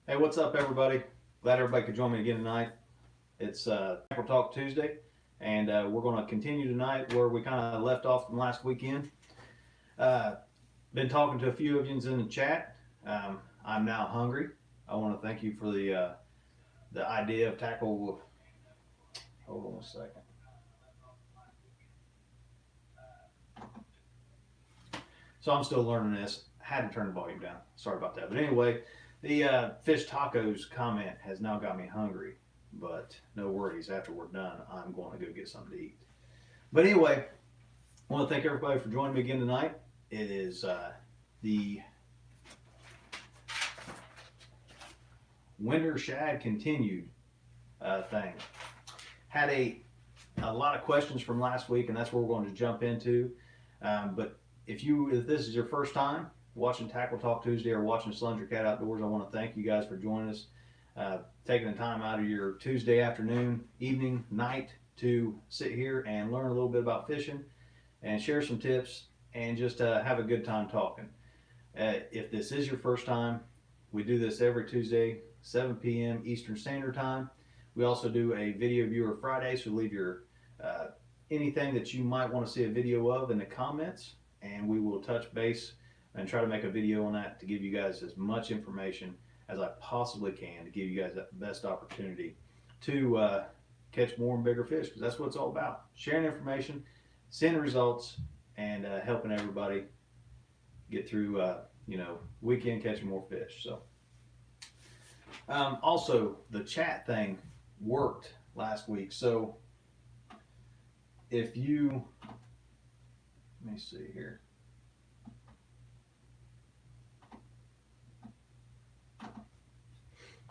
Hey, what's up, everybody? Glad everybody could join me again tonight. It's Tackle Talk Tuesday, and we're going to continue tonight where we kind of left off from last weekend. Uh, been talking to a few of you in the chat. I'm now hungry. I want to thank you for the idea of tackle. Hold on a second. So I'm still learning this. I had to turn the volume down. Sorry about that. But anyway, the fish tacos comment has now got me hungry. But no worries. After we're done, I'm going to go get something to eat. But anyway, I want to thank everybody for joining me again tonight. It is the winter shad continued thing. Had a lot of questions from last week, and that's where we're going to jump into. But if this is your first time watching Tackle Talk Tuesday or watching Slender Cat Outdoors, I want to thank you guys for joining us, taking the time out of your Tuesday afternoon, evening, night to sit here and learn a little bit about fishing and share some tips and just have a good time talking. If this is your first time, we do this every Tuesday, 7 p.m. Eastern Standard Time. We also do a video viewer Friday, so leave your anything that you might want to see a video of in the comments, and we will touch base and try to make a video on that to give you guys as much information as I possibly can to give you guys the best opportunity to catch more and bigger fish, because that's what it's all about: sharing information, seeing results, and helping everybody get through weekend catching more fish. So also the chat thing worked last week. So if you, let me see here.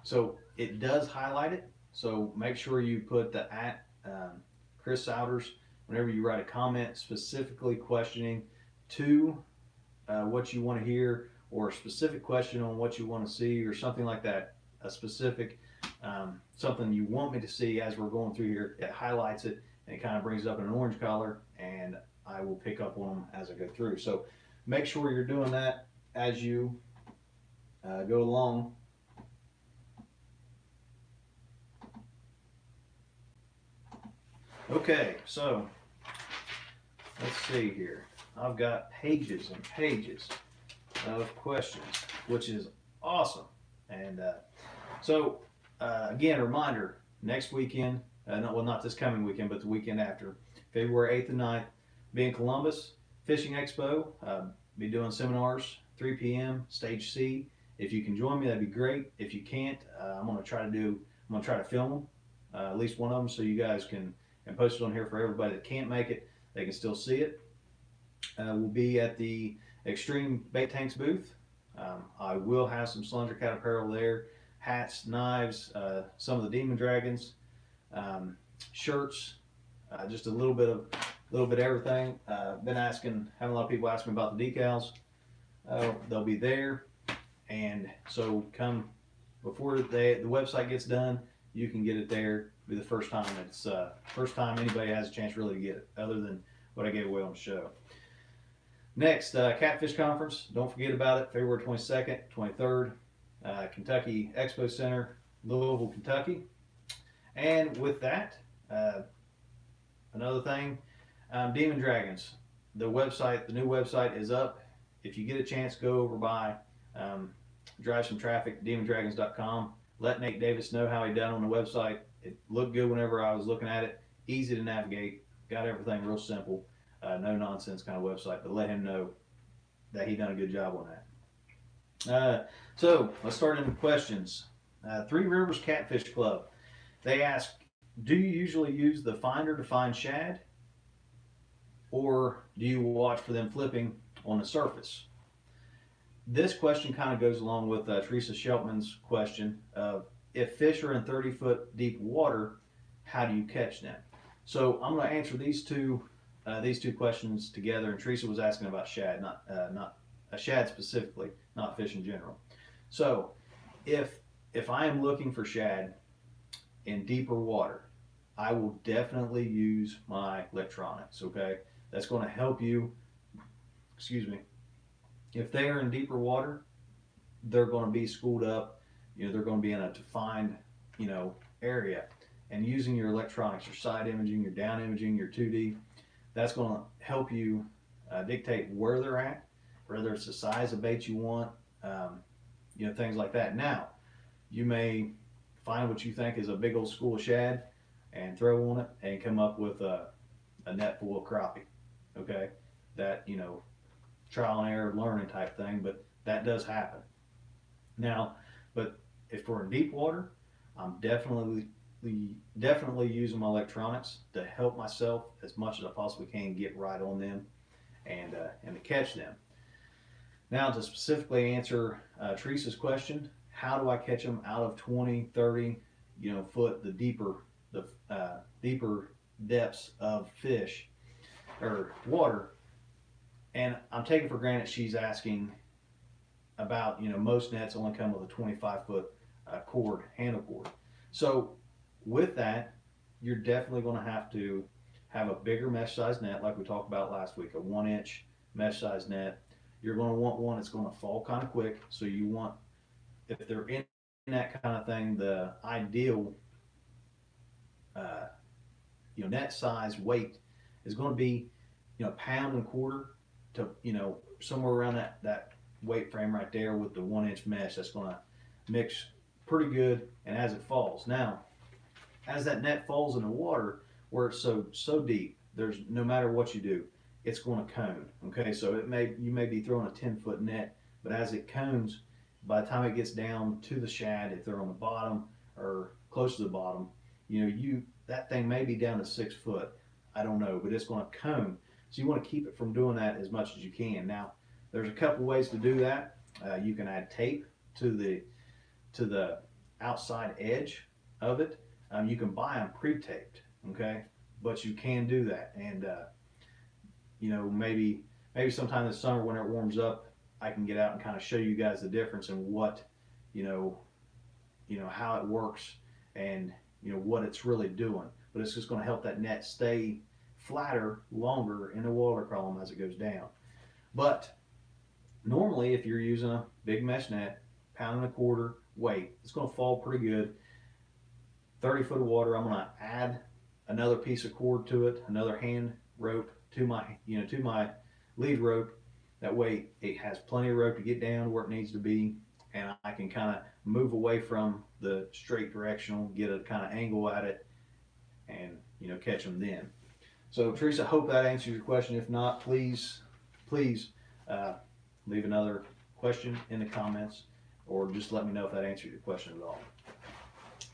So it does highlight it. So make sure you put the at Chris Souders whenever you write a comment specifically questioning to what you want to hear, or a specific question on what you want to see, or something like that. A specific something you want me to see as we're going through here. It highlights it and it kind of brings it up in an orange color, and I will pick up on them as I go through. So make sure you're doing that as you go along. Okay, so let's see here. I've got pages and pages of questions, which is awesome. And again, a reminder: next weekend, not this coming weekend, but the weekend after, February 8th and 9th, be in Columbus, Fishing Expo. Be doing seminars, 3 p.m. Stage C. If you can join me, that'd be great. If you can't, I'm gonna try to film them, at least one of them, so you guys can, and post it on here for everybody that can't make it. They can still see it. We'll be at the Extreme Bait Tanks booth. I will have some Slender Cat apparel there, hats, knives, some of the Demon Dragons, shirts, just a little bit of everything. Been having a lot of people ask me about the decals. They'll be there, and so come before the website gets done, you can get it there. Be the first time anybody has a chance really to get it, other than what I gave away on the show. Next, Catfish Conference. Don't forget about it. February 22nd, 23rd, Kentucky Expo Center, Louisville, Kentucky. And with that, another thing, Demon Dragons. The new website is up. If you get a chance, go over by, drive some traffic, demondragons.com. Let Nate Davis know how he done on the website. It looked good whenever I was looking at it. Easy to navigate. Got everything real simple. No nonsense kind of website, but let him know that he done a good job on that. So let's start into questions. Three Rivers Catfish Club. They ask, do you usually use the finder to find shad, or do you watch for them flipping on the surface? This question kind of goes along with Teresa Sheltman's question of, if fish are in 30-foot deep water, how do you catch them? So I'm going to answer these two questions together. And Teresa was asking about shad, not a shad specifically, not fish in general. So if I am looking for shad in deeper water, I will definitely use my electronics. Okay, that's going to help you. Excuse me. If they are in deeper water, they're going to be schooled up they're going to be in a defined, area. And using your electronics, your side imaging, your down imaging, your 2D, that's going to help you dictate where they're at, whether it's the size of bait you want, things like that. Now, you may find what you think is a big old school of shad and throw on it and come up with a net full of crappie. Okay, that trial and error learning type thing, but that does happen. Now, but if we're in deep water, I'm definitely using my electronics to help myself as much as I possibly can get right on them and to catch them. Now, to specifically answer Teresa's question, how do I catch them out of 20, 30, foot, the deeper depths of fish or water? And I'm taking for granted she's asking about, most nets only come with a 25-foot cord, handle cord. So with that, you're definitely going to have a bigger mesh size net, like we talked about last week, a 1-inch mesh size net. You're going to want one that's going to fall kind of quick. So you want, if they're in that kind of thing, the ideal net size weight is going to be pound and quarter to somewhere around that weight frame right there with the 1-inch mesh. That's going to mix pretty good. And as it falls, now as that net falls in the water where it's so deep, there's no matter what you do, it's going to cone. Okay, so you may be throwing a 10-foot net, but as it cones, by the time it gets down to the shad, if they're on the bottom or close to the bottom, that thing may be down to 6 foot. I don't know, but it's going to cone. So you want to keep it from doing that as much as you can. Now, there's a couple ways to do that. You can add tape to the outside edge of it. You can buy them pre-taped, okay? But you can do that, and maybe sometime this summer when it warms up, I can get out and kind of show you guys the difference in what how it works and what it's really doing. But it's just going to help that net stay flatter longer in the water column as it goes down. But normally, if you're using a big mesh net, pound and a quarter weight, it's going to fall pretty good. 30 foot of water, I'm going to add another piece of cord to it, another hand rope to my lead rope. That way it has plenty of rope to get down where it needs to be, and I can kind of move away from the straight directional, get a kind of angle at it, and catch them then. So Teresa, hope that answers your question. If not, please leave another question in the comments, or just let me know if that answered your question at all.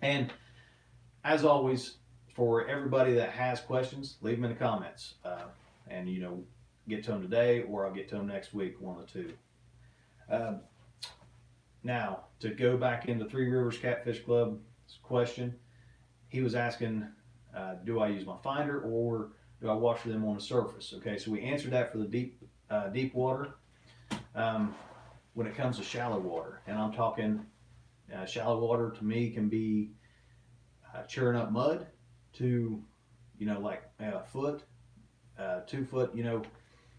And as always, for everybody that has questions, leave them in the comments, and get to them today, or I'll get to them next week, one of the two. Now, to go back into Three Rivers Catfish Club's question, he was asking, do I use my finder or do I wash them on the surface? Okay, so we answered that for the deep water. When it comes to shallow water, and I'm talking shallow water, to me can be churning up mud to like a foot, 2 foot.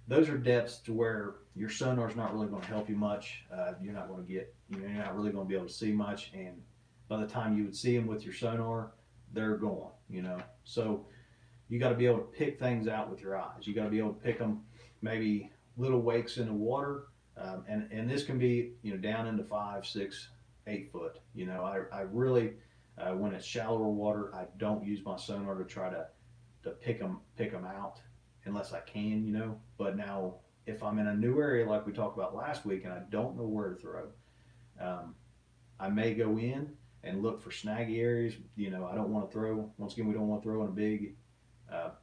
Those are depths to where your sonar's not really going to help you much. You're not really going to be able to see much, and by the time you would see them with your sonar, they're gone. So you got to be able to pick things out with your eyes. You got to be able to pick them, maybe little wakes in the water, and this can be down into 5, 6, 8 foot. I really when it's shallower water, I don't use my sonar to try to pick them out unless I can. But now if I'm in a new area like we talked about last week and I don't know where to throw, I may go in and look for snaggy areas. I don't want to throw, once again, we don't want to throw in a big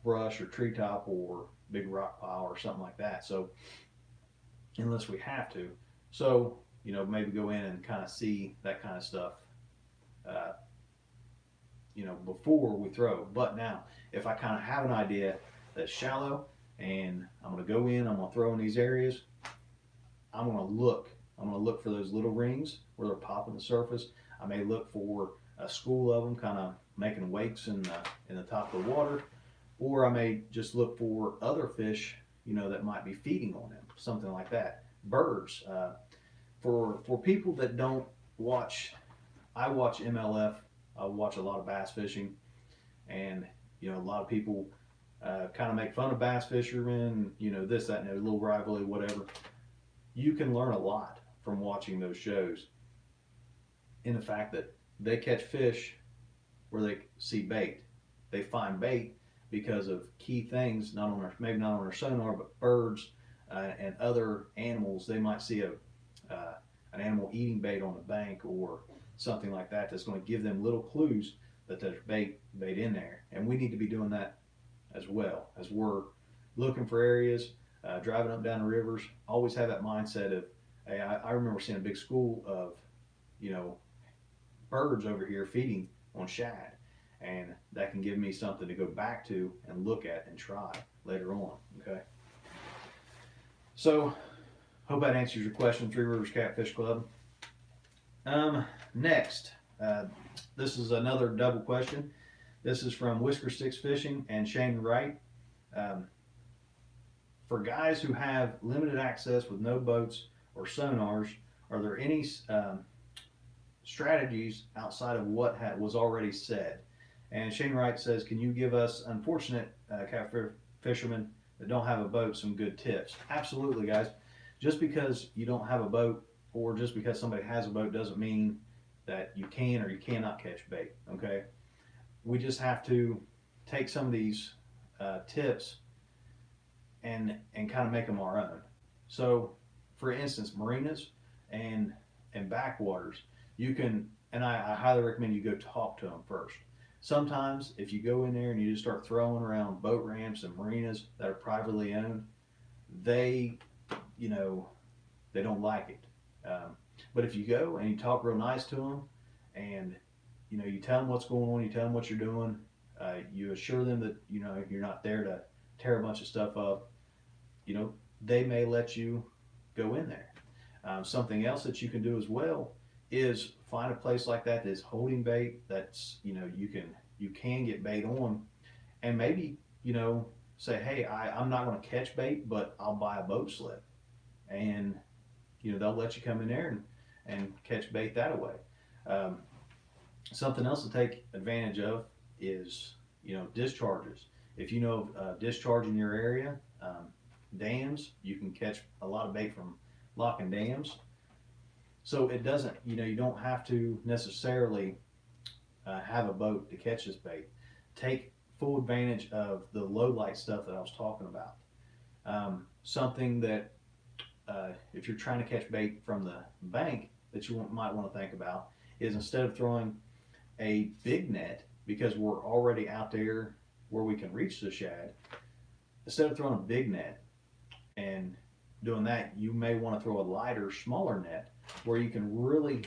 brush or treetop or big rock pile or something like that. So unless we have to, so maybe go in and kind of see that kind of stuff before we throw. But now if I kind of have an idea that's shallow and I'm going to go in, I'm going to throw in these areas, I'm going to look for those little rings where they're popping the surface. I may look for a school of them kind of making wakes in the top of the water, or I may just look for other fish that might be feeding on them, something like that. Birds, for people that don't watch I watch MLF. I watch a lot of bass fishing, and a lot of people kind of make fun of bass fishermen. This, that, and a little rivalry, whatever. You can learn a lot from watching those shows. In the fact that they catch fish where they see bait. They find bait because of key things, not on their, maybe not on their sonar, but birds and other animals. They might see an animal eating bait on the bank or something like that that's going to give them little clues that there's bait in there. And we need to be doing that as well as we're looking for areas, driving up down the rivers. Always have that mindset of, hey, I remember seeing a big school of, birds over here feeding on shad, and that can give me something to go back to and look at and try later on. Okay, so hope that answers your question, Three Rivers Catfish Club. Next, this is another double question. This is from Whisker Sticks Fishing and Shane Wright. For guys who have limited access with no boats or sonars, are there any strategies outside of what was already said? And Shane Wright says, can you give us unfortunate catfish fishermen that don't have a boat some good tips? Absolutely, guys. Just because you don't have a boat or just because somebody has a boat doesn't mean that you can or you cannot catch bait. Okay, we just have to take some of these tips and kind of make them our own. So for instance, marinas and backwaters, you can, and I highly recommend you go talk to them first. Sometimes if you go in there and you just start throwing around boat ramps and marinas that are privately owned, they don't like it. But if you go and you talk real nice to them and you tell them what's going on, you tell them what you're doing, you assure them that you're not there to tear a bunch of stuff up, they may let you go in there. Something else that you can do as well is find a place like that that's holding bait, that's you can get bait on, and maybe say, hey, I'm not going to catch bait, but I'll buy a boat slip, and they'll let you come in there and catch bait that way. Something else to take advantage of is discharges. If you know of discharge in your area, dams, you can catch a lot of bait from locking dams. So it doesn't, you don't have to necessarily have a boat to catch this bait. Take full advantage of the low light stuff that I was talking about. Something that if you're trying to catch bait from the bank that you might want to think about is, instead of throwing a big net, because we're already out there where we can reach the shad, instead of throwing a big net and doing that, you may want to throw a lighter, smaller net where you can really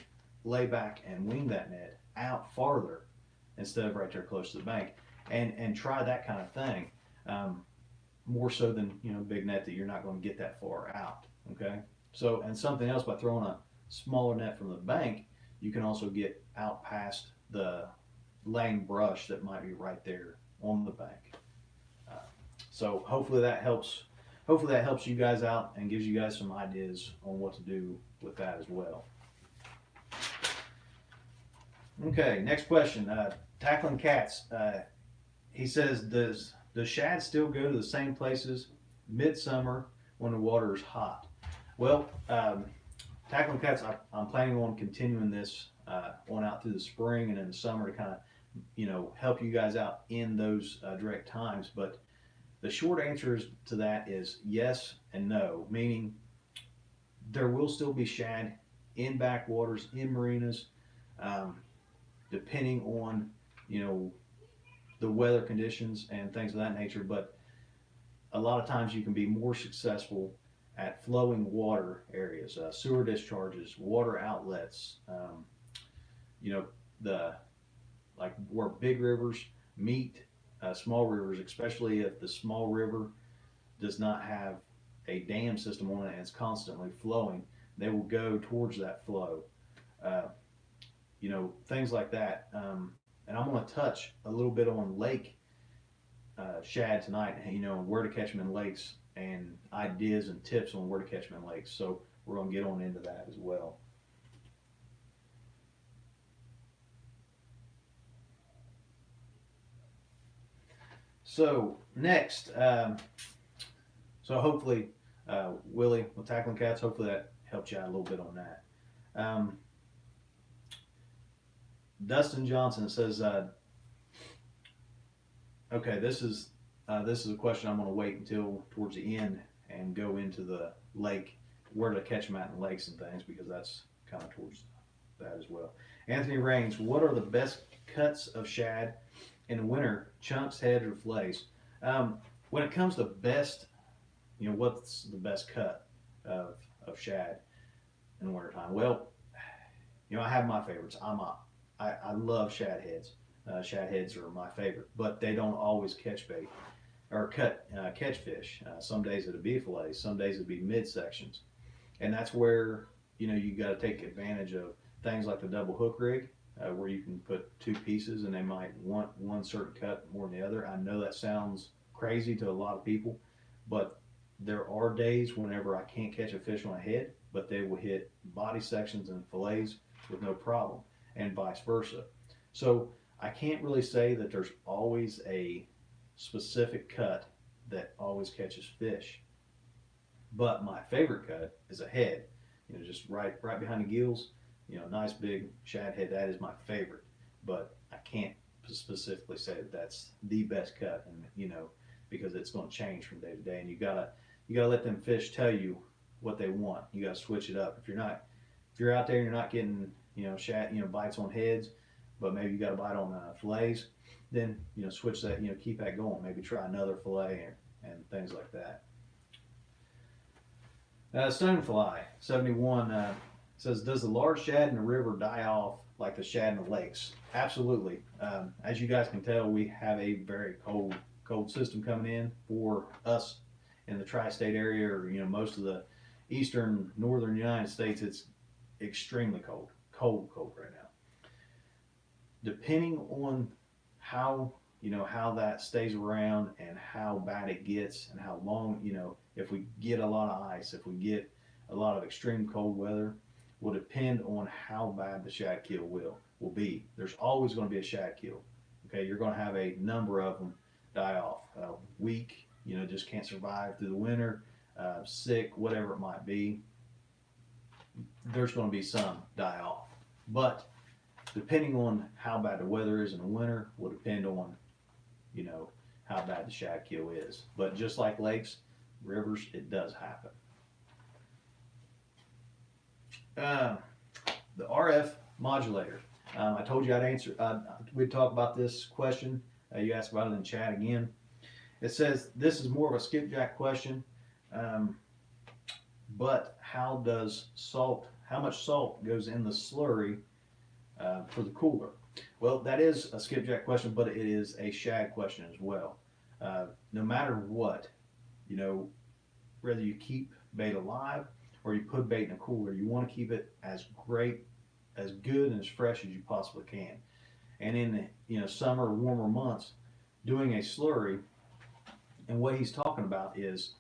lay back and wing that net out farther instead of right there close to the bank, and try that kind of thing, more so than big net that you're not going to get that far out. Okay, so, and something else, by throwing a smaller net from the bank, you can also get out past the laying brush that might be right there on the bank. So hopefully that helps. Hopefully that helps you guys out and gives you guys some ideas on what to do with that as well. Okay, next question. Tackling Cats. He says, does shad still go to the same places midsummer when the water is hot? Well, Tackling Cats, I'm planning on continuing this on out through the spring and in the summer to kind of help you guys out in those direct times. But the short answer to that is yes and no, meaning there will still be shad in backwaters, in marinas, depending on the weather conditions and things of that nature. But a lot of times you can be more successful at flowing water areas, sewer discharges, water outlets, like where big rivers meet small rivers, especially if the small river does not have a dam system on it and it's constantly flowing, they will go towards that flow. Things like that. And I'm going to touch a little bit on lake shad tonight, where to catch them in lakes and ideas and tips on where to catch them in lakes. So we're going to get on into that as well. So next, so hopefully, Willie with tackling cats. Hopefully that helped you out a little bit on that. Um, Dustin Johnson says, okay, this is a question I'm going to wait until towards the end and go into the lake, where to catch them at in lakes and things, because that's kind of towards that as well. Anthony Raines, what are the best cuts of shad in the winter? Chunks, heads, or fillets? When it comes to best, what's the best cut of shad in the wintertime? Well, I have my favorites. I love shad heads. Shad heads are my favorite, but they don't always catch bait or catch fish. Some days it'll be fillets, some days it'll be midsections, and that's where you got to take advantage of things like the double hook rig, where you can put two pieces and they might want one certain cut more than the other. I know that sounds crazy to a lot of people, but there are days whenever I can't catch a fish on a head, but they will hit body sections and fillets with no problem, and vice versa. So I can't really say that there's always a specific cut that always catches fish. But my favorite cut is a head, just right behind the gills, nice big shad head. That is my favorite. But I can't specifically say that that's the best cut, and because it's going to change from day to day, and you gotta let them fish tell you what they want. You gotta switch it up. If you're out there and you're not getting shad bites on heads, but maybe you got a bite on fillets, then switch that, keep that going. Maybe try another fillet and things like that. Stonefly 71 says, does the large shad in the river die off like the shad in the lakes? Absolutely. As you guys can tell, we have a very cold system coming in for us in the tri-state area, or most of the eastern northern United States. It's extremely cold right now. Depending on how how that stays around and how bad it gets and how long, if we get a lot of ice, if we get a lot of extreme cold weather, will depend on how bad the shad kill will be. There's always going to be a shad kill. Okay, you're going to have a number of them die off. Weak, just can't survive through the winter. Sick, whatever it might be. There's going to be some die off, but depending on how bad the weather is in the winter will depend on how bad the shad kill is. But just like lakes, rivers, it does happen. The RF modulator. I told you I'd answer. We'd talk about this question. You asked about it in chat again. It says this is more of a skipjack question, but how much salt goes in the slurry for the cooler? Well, that is a skipjack question, but it is a shad question as well. No matter what, whether you keep bait alive or you put bait in a cooler, you want to keep it as good and as fresh as you possibly can. And in the summer, warmer months, doing a slurry, and what he's talking about is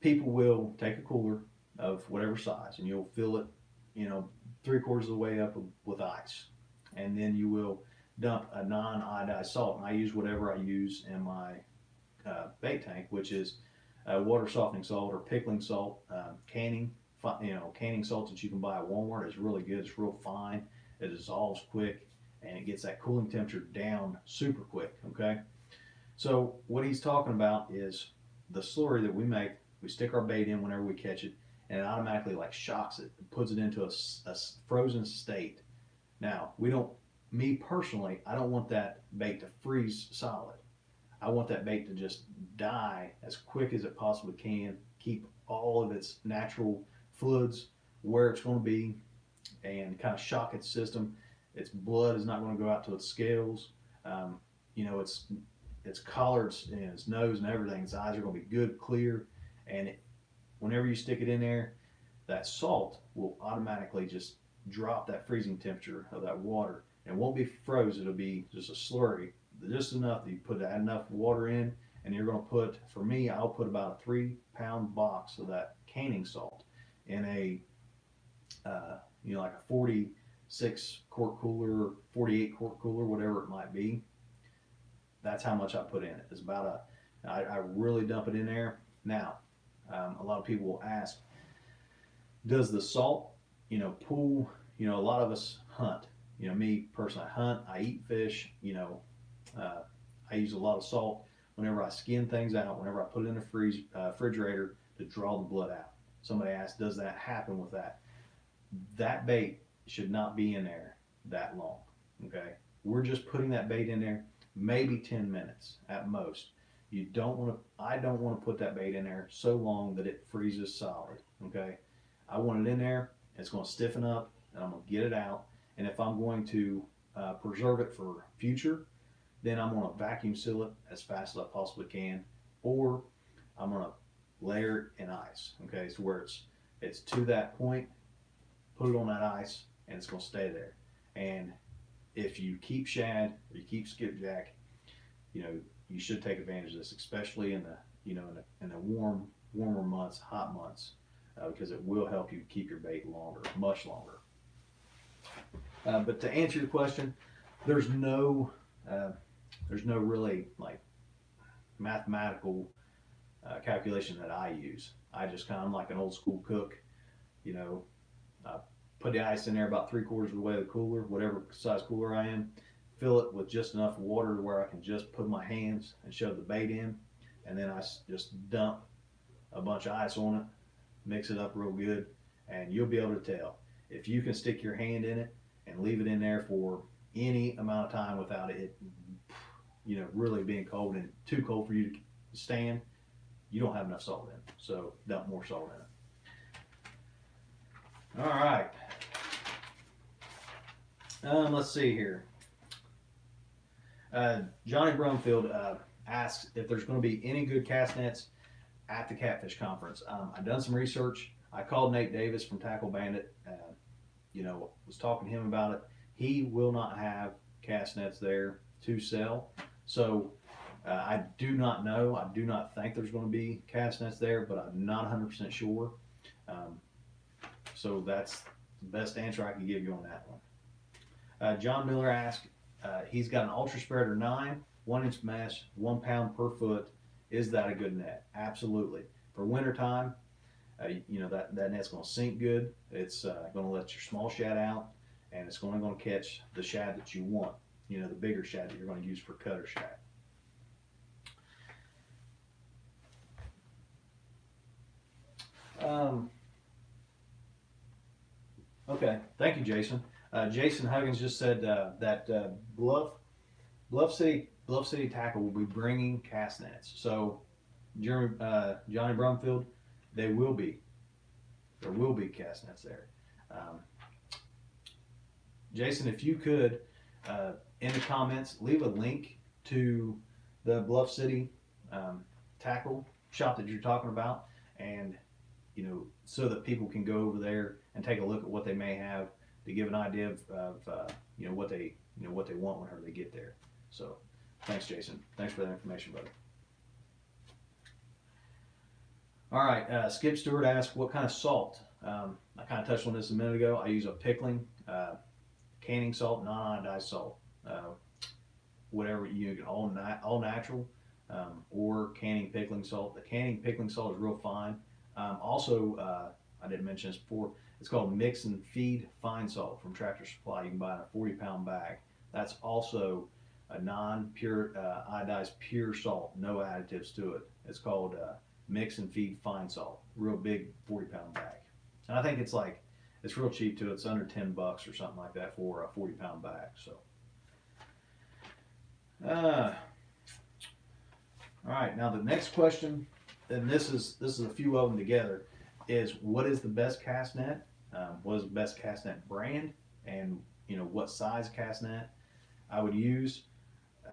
people will take a cooler of whatever size and you'll fill it, 3/4 of the way up with ice, and then you will dump a non-iodized salt. And I use whatever I use in my bait tank, which is water softening salt or pickling salt. Canning salt that you can buy at Walmart is really good. It's real fine. It dissolves quick and it gets that cooling temperature down super quick. Okay, so what he's talking about is the slurry that we make. We stick our bait in whenever we catch it, and it automatically shocks it, puts it into a frozen state. Now, me personally, I don't want that bait to freeze solid. I want that bait to just die as quick as it possibly can, keep all of its natural fluids where it's going to be, and kind of shock its system. Its blood is not going to go out to its scales. Its collar, its nose and everything, its eyes are going to be good, clear, and whenever you stick it in there, that salt will automatically just drop that freezing temperature of that water. And it won't be frozen, it'll be just a slurry, just enough that you add enough water in, and you're going to put, for me, I'll put about a 3-pound box of that canning salt in a, like a 46 quart cooler, 48 quart cooler, whatever it might be. That's how much I put in it. It's about I really dump it in there. Now, a lot of people will ask, does the salt, pull, a lot of us hunt. Me personally, I hunt, I eat fish, uh, I use a lot of salt whenever I skin things out, whenever I put it in the refrigerator to draw the blood out. Somebody asked, does that happen with that? That bait should not be in there that long, okay? We're just putting that bait in there maybe 10 minutes at most. I don't want to put that bait in there so long that it freezes solid, okay? I want it in there, it's going to stiffen up, and I'm going to get it out. And if I'm going to preserve it for future, then I'm going to vacuum seal it as fast as I possibly can, or I'm going to layer it in ice, okay? So where it's to that point, put it on that ice, and it's going to stay there. And if you keep shad or you keep skipjack, you should take advantage of this, especially in the warmer months, hot months, because it will help you keep your bait longer, much longer. But to answer your question, there's no really like mathematical calculation that I use. I just kind of like an old school cook, I put the ice in there about 3/4 of the way of the cooler, whatever size cooler I am, fill it with just enough water where I can just put my hands and shove the bait in, and then I just dump a bunch of ice on it, mix it up real good, and you'll be able to tell. If you can stick your hand in it and leave it in there for any amount of time without it, really being cold and too cold for you to stand, you don't have enough salt in it. So dump more salt in it. All right. Let's see here. Johnny Brumfield asks if there's going to be any good cast nets at the Catfish Conference. I've done some research. I called Nate Davis from Tackle Bandit. Was talking to him about it. He will not have cast nets there to sell. So I do not know. I do not think there's going to be cast nets there, but I'm not 100% sure. So that's the best answer I can give you on that one. John Miller asked, he's got an Ultra Spreader 9, 1-inch mesh, 1 pound per foot. Is that a good net? Absolutely. For wintertime, that net's going to sink good. It's going to let your small shad out, and it's going to catch the shad that you want. The bigger shad that you're going to use for cutter shad. Okay, thank you, Jason. Jason Huggins just said that Bluff City Tackle will be bringing cast nets. So, Johnny Brumfield, there will be cast nets there. Jason, if you could, in the comments, leave a link to the Bluff City tackle shop that you're talking about, and so that people can go over there and take a look at what they may have to give an idea of what they want whenever they get there. So, thanks, Jason. Thanks for that information, brother. All right, Skip Stewart asked, what kind of salt? I kind of touched on this a minute ago. I use a pickling, canning salt, non-iodized salt. Whatever you get, all natural, or canning pickling salt. The canning pickling salt is real fine. Also, I didn't mention this before, it's called Mix and Feed Fine Salt from Tractor Supply. You can buy it in a 40-pound bag. That's also a non-pure, iodized pure salt, no additives to it. It's called Mix and Feed Fine Salt, real big 40-pound bag. And I think it's real cheap too. It's under $10 or something like that for a 40-pound bag. So, all right. Now the next question, and this is a few of them together, is what is the best cast net? What is the best cast net brand? And what size cast net I would use?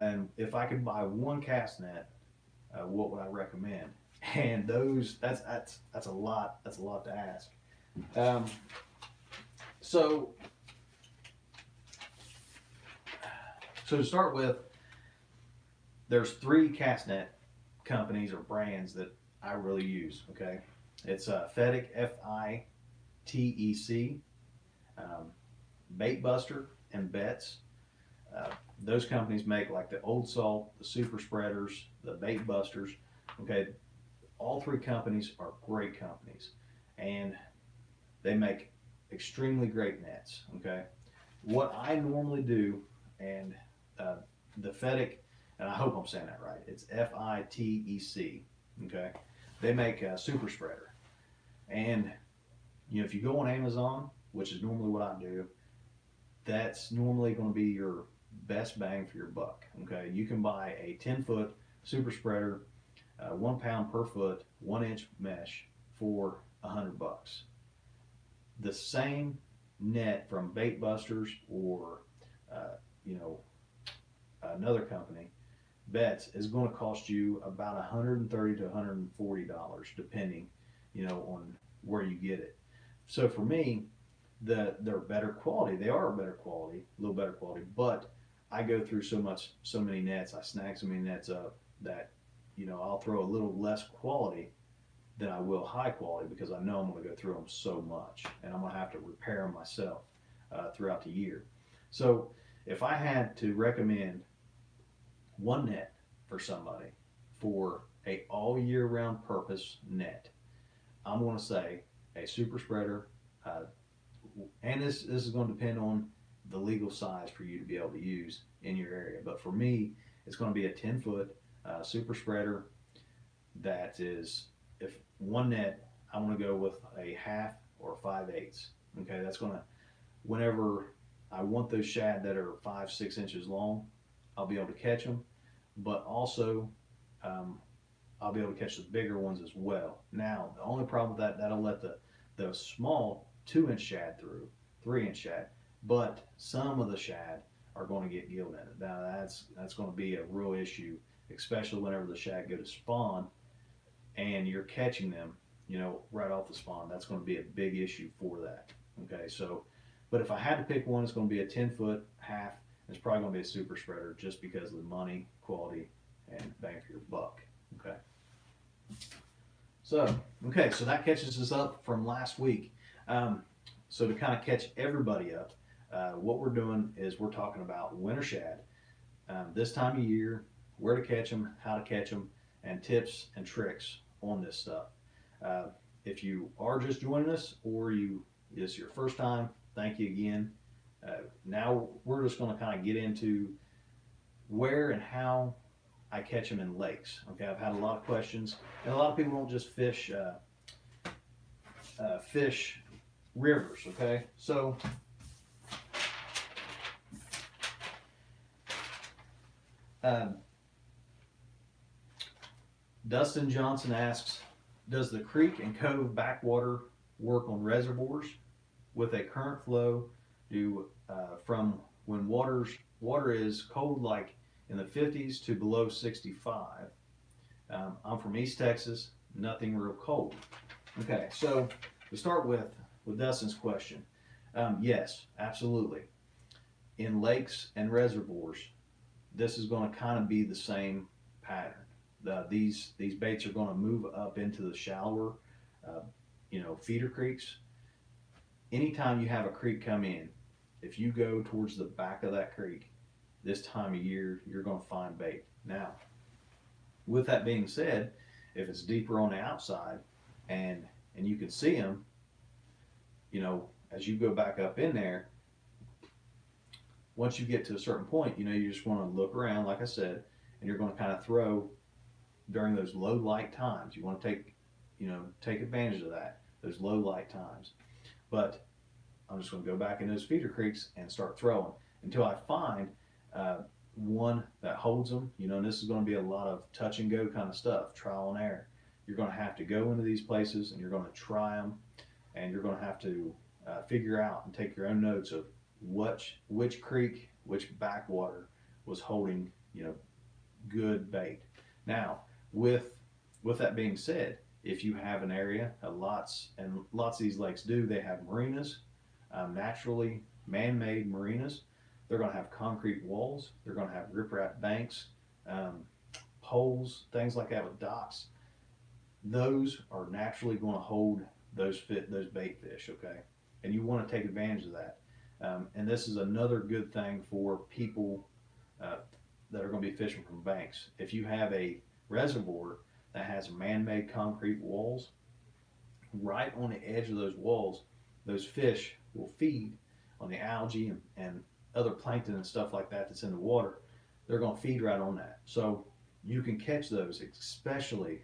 And if I could buy one cast net, what would I recommend? And that's a lot to ask. So to start with, there's 3 cast net companies or brands that I really use. Okay, it's Fetec, F-I-T-E-C, Bait Buster, and Betts. Those companies make like the Old Salt, the Super Spreaders, the Bait Busters. Okay, all three companies are great companies, and they make extremely great nets. Okay, what I normally do, and uh, the Fetec, and I hope I'm saying that right. It's FITEC. Okay, they make a Super Spreader, and if you go on Amazon, which is normally what I do, that's normally going to be your best bang for your buck. Okay, you can buy a 10-foot super spreader, 1 pound per foot, 1 inch mesh for $100. The same net from Bait Busters or you know another company, Betts, is going to cost you about $130 to $140, depending on where you get it. So for me, they're better quality. They are better quality, a little better quality, but I go through so many nets. I snag so many nets up that I'll throw a little less quality than I will high quality because I know I'm going to go through them so much, and I'm going to have to repair them myself throughout the year. So if I had to recommend one net for somebody for a all year round purpose net, I'm going to say a super spreader. And this is going to depend on the legal size for you to be able to use in your area. But for me, it's going to be a 10-foot super spreader that is, if one net, I want to go with a half or 5/8. Okay, that's going to, whenever I want those shad that are 5-6 inches long, I'll be able to catch them. But also, I'll be able to catch the bigger ones as well. Now, the only problem with that, that'll let the small 2-inch shad through, 3-inch shad, but some of the shad are going to get gill in it. Now that's going to be a real issue, especially whenever the shad go to spawn and you're catching them, right off the spawn. That's going to be a big issue for that. Okay, so, but if I had to pick one, it's going to be a 10-foot half. It's probably going to be a super spreader just because of the money, quality, and bang for your buck. Okay. So that catches us up from last week. So to kind of catch everybody up, what we're doing is we're talking about winter shad, this time of year, where to catch them, how to catch them, and tips and tricks on this stuff. If you are just joining us or this is your first time, thank you again. Now we're just going to kind of get into where and how I catch them in lakes. Okay, I've had a lot of questions, and a lot of people don't just fish rivers. Okay, so Dustin Johnson asks, does the creek and cove backwater work on reservoirs with a current flow from when water is cold, like in the 50s to below 65? I'm from East Texas, nothing real cold. Okay, so to start with Dustin's question, yes, absolutely. In lakes and reservoirs, this is going to kind of be the same pattern. These baits are going to move up into the shallower, feeder creeks. Anytime you have a creek come in, if you go towards the back of that creek, this time of year, you're going to find bait. Now, with that being said, if it's deeper on the outside and you can see them, as you go back up in there, once you get to a certain point, you just want to look around, like I said, and you're going to kind of throw during those low light times. You want to take advantage of that, those low light times. But I'm just going to go back in those feeder creeks and start throwing until I find one that holds them. And this is going to be a lot of touch and go kind of stuff, trial and error. You're going to have to go into these places and you're going to try them, and you're going to have to figure out and take your own notes of which creek, which backwater was holding good bait. Now, with that being said, if you have an area, lots of these lakes they have marinas, naturally man-made marinas. They're going to have concrete walls. They're going to have riprap banks, poles, things like that with docks. Those are naturally going to hold those bait fish. Okay, and you want to take advantage of that. And this is another good thing for people uh, that are going to be fishing from banks. If you have a reservoir that has man-made concrete walls, right on the edge of those walls, those fish will feed on the algae and other plankton and stuff like that that's in the water. They're going to feed right on that. So you can catch those, especially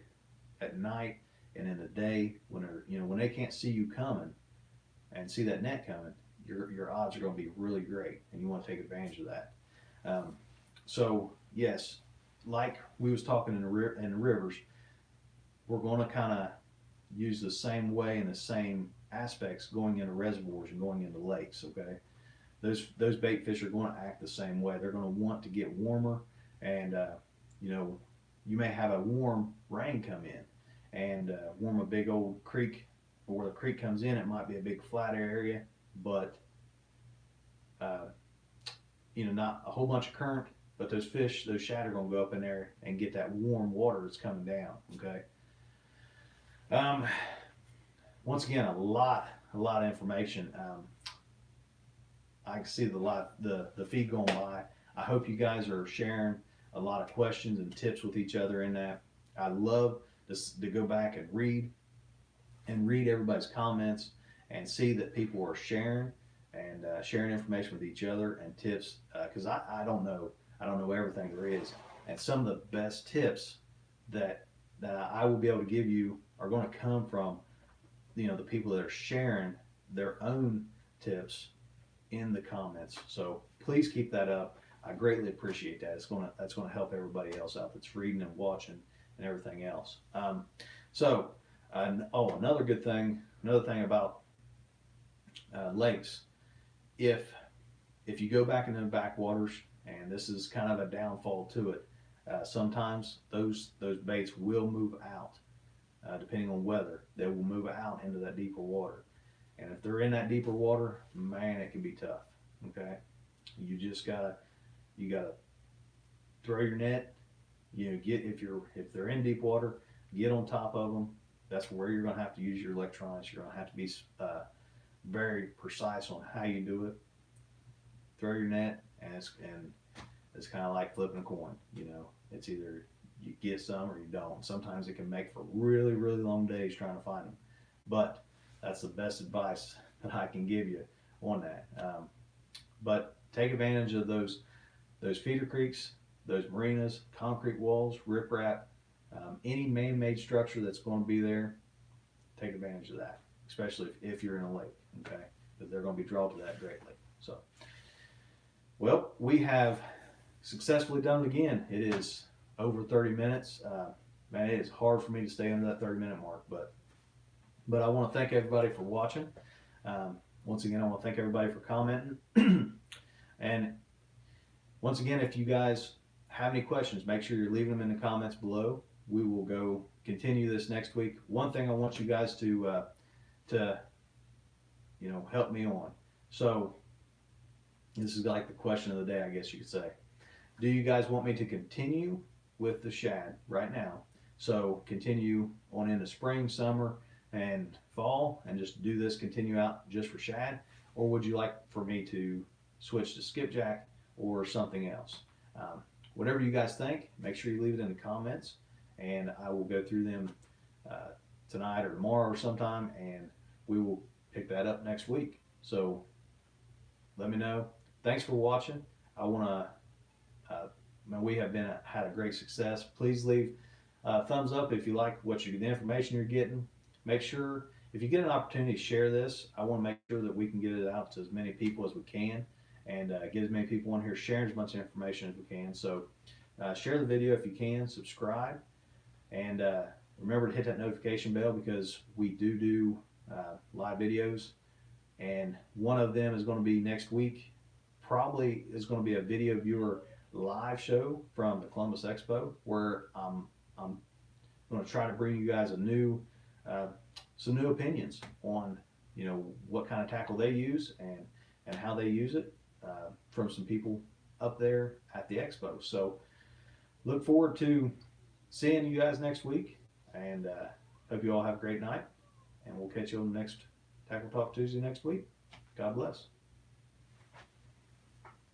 at night and in the day when they're, when they can't see you coming and see that net coming. Your odds are going to be really great, and you want to take advantage of that. So yes, like we was talking in the rivers, we're going to kind of use the same way and the same aspects going into reservoirs and going into lakes. Okay, those bait fish are going to act the same way. They're going to want to get warmer, and you may have a warm rain come in and warm a big old creek, or where the creek comes in, it might be a big flat area, but not a whole bunch of current. But those fish, those shad, are going to go up in there and get that warm water that's coming down. Okay. Once again, a lot of information. I can see the feed going by. I hope you guys are sharing a lot of questions and tips with each other in that. I love to go back and read everybody's comments and see that people are sharing information with each other and tips, because I don't know everything there is, and some of the best tips that I will be able to give you are going to come from the people that are sharing their own tips in the comments. So please keep that up. I greatly appreciate that. That's going to help everybody else out that's reading and watching and everything else. Another thing about lakes, if you go back into the backwaters, and this is kind of a downfall to it, sometimes those baits will move out, depending on weather. They will move out into that deeper water, and if they're in that deeper water, man, it can be tough. Okay, you gotta throw your net. If they're in deep water, get on top of them. That's where you're going to have to use your electronics. You're going to have to be very precise on how you do it. Throw your net, and it's kind of like flipping a coin. It's either you get some or you don't. Sometimes it can make for really, really long days trying to find them. But that's the best advice that I can give you on that. But take advantage of those feeder creeks, those marinas, concrete walls, riprap, any man-made structure that's going to be there. Take advantage of that, especially if you're in a lake. Okay, because they're going to be drawn to that greatly. So, well, we have successfully done it again. It is over 30 minutes. Man, it is hard for me to stay under that 30-minute mark, but I want to thank everybody for watching. Once again, I want to thank everybody for commenting. And once again, if you guys have any questions, make sure you're leaving them in the comments below. We will go continue this next week. One thing I want you guys to help me on. So this is like the question of the day, I guess you could say. Do you guys want me to continue with the shad right now? So continue on into spring, summer, and fall, and just do this, continue out just for shad? Or would you like for me to switch to skipjack or something else? Whatever you guys think, make sure you leave it in the comments, and I will go through them tonight or tomorrow or sometime, and we will pick that up next week. So let me know. Thanks for watching. I want to, we have had a great success. Please leave a thumbs up if you like the information you're getting. Make sure, if you get an opportunity to share this, I want to make sure that we can get it out to as many people as we can, and get as many people on here sharing as much information as we can. So share the video if you can, subscribe, and remember to hit that notification bell, because we do live videos, and one of them is going to be next week. Probably is going to be a video viewer live show from the Columbus Expo, where I'm going to try to bring you guys some new opinions on what kind of tackle they use and how they use it, from some people up there at the expo. So look forward to seeing you guys next week, and hope you all have a great night, and we'll catch you on the next Tackle Talk Tuesday next week. God bless.